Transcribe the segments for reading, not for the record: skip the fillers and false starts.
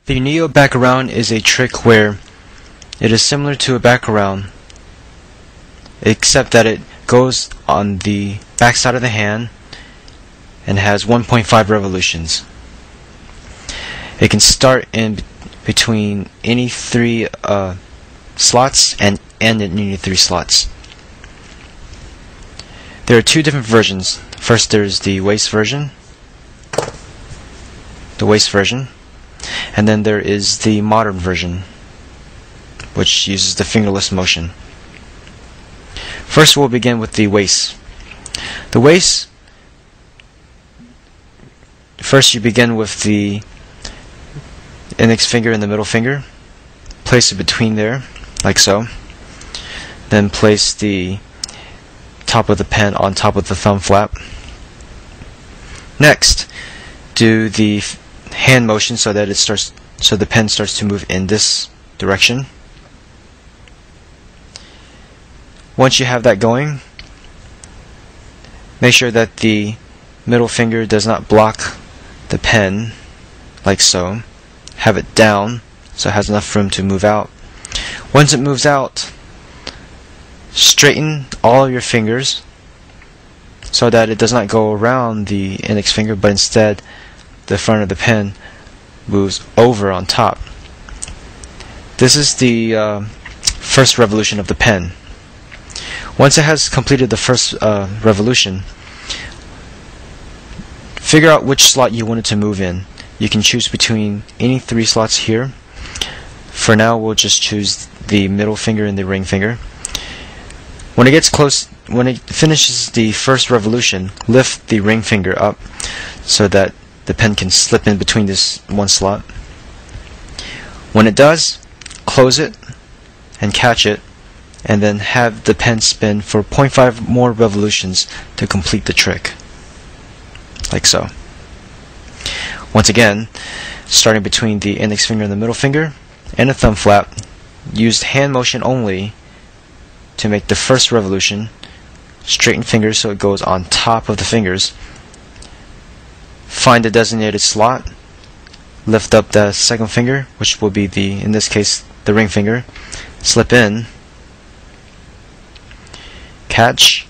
The NeoBackAround is a trick where it is similar to a back-around, except that it goes on the back side of the hand and has 1.5 revolutions. It can start in between any three slots and end in any three slots. There are two different versions. First, there's the waist version, and then there is the modern version, which uses the fingerless motion. First, we'll begin with the waist. The waist, first you begin with the index finger and the middle finger. Place it between there, like so. Then place the top of the pen on top of the thumb flap. Next, do the hand motion so that the pen starts to move in this direction. Once you have that going, make sure that the middle finger does not block the pen, like so. Have it down so it has enough room to move out. Once it moves out, straighten all your fingers so that it does not go around the index finger, but instead the front of the pen moves over on top. This is the first revolution of the pen. Once it has completed the first revolution, figure out which slot you want it to move in. You can choose between any three slots here. For now, we'll just choose the middle finger and the ring finger. When it gets close, when it finishes the first revolution, lift the ring finger up so that the pen can slip in between this one slot. When it does, close it and catch it, and then have the pen spin for 0.5 more revolutions to complete the trick, like so. Once again, starting between the index finger and the middle finger and the thumb flap, use hand motion only to make the first revolution. Straighten fingers so it goes on top of the fingers. Find the designated slot, lift up the second finger, which will be in this case, the ring finger, slip in, catch,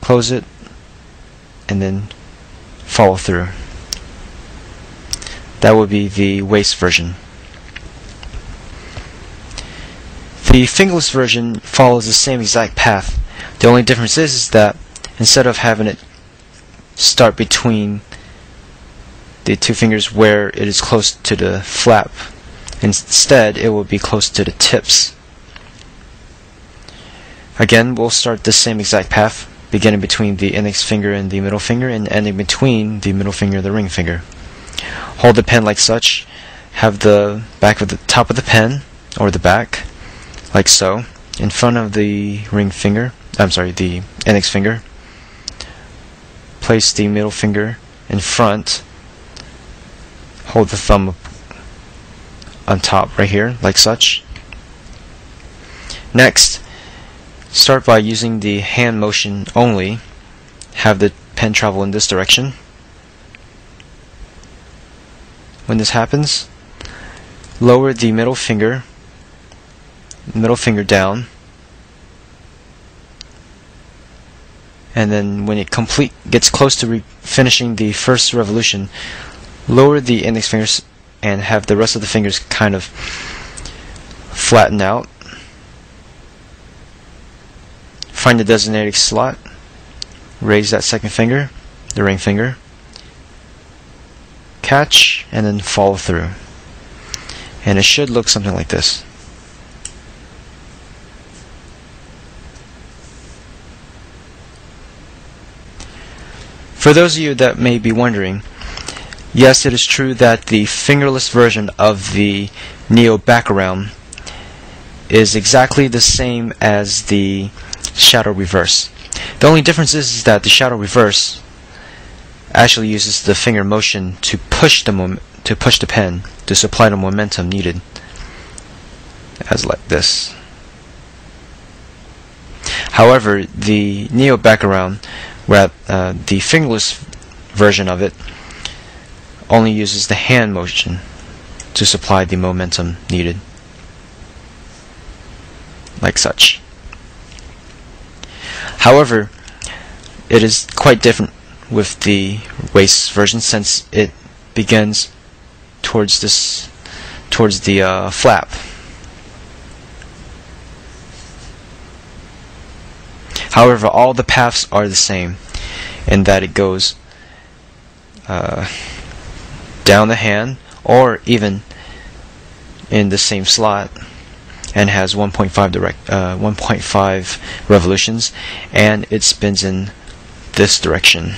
close it, and then follow through. That would be the waist version. The fingerless version follows the same exact path. The only difference is that instead of having it start between the two fingers where it is close to the flap, instead it will be close to the tips. Again, we'll start the same exact path, beginning between the index finger and the middle finger and ending between the middle finger and the ring finger. Hold the pen like such. Have the back of the top of the pen, or the back, like so, in front of the the index finger. Place the middle finger in front. Hold the thumb on top right here, like such. Next, start by using the hand motion only. Have the pen travel in this direction. When this happens, lower the middle finger down, and then when it gets close to finishing the first revolution, lower the index fingers and have the rest of the fingers kind of flatten out. Find the designated slot, raise that second finger, the ring finger, catch, and then follow through. And it should look something like this. For those of you that may be wondering, yes, it is true that the fingerless version of the NeoBackAround is exactly the same as the shadow reverse. The only difference is that the shadow reverse actually uses the finger motion to push the pen to supply the momentum needed, as like this. However, the NeoBackAround, the fingerless version of it, only uses the hand motion to supply the momentum needed, like such. However, it is quite different with the waist version, since it begins towards the flap. However, all the paths are the same in that it goes down the hand, or even in the same slot, and has 1.5 revolutions, and it spins in this direction.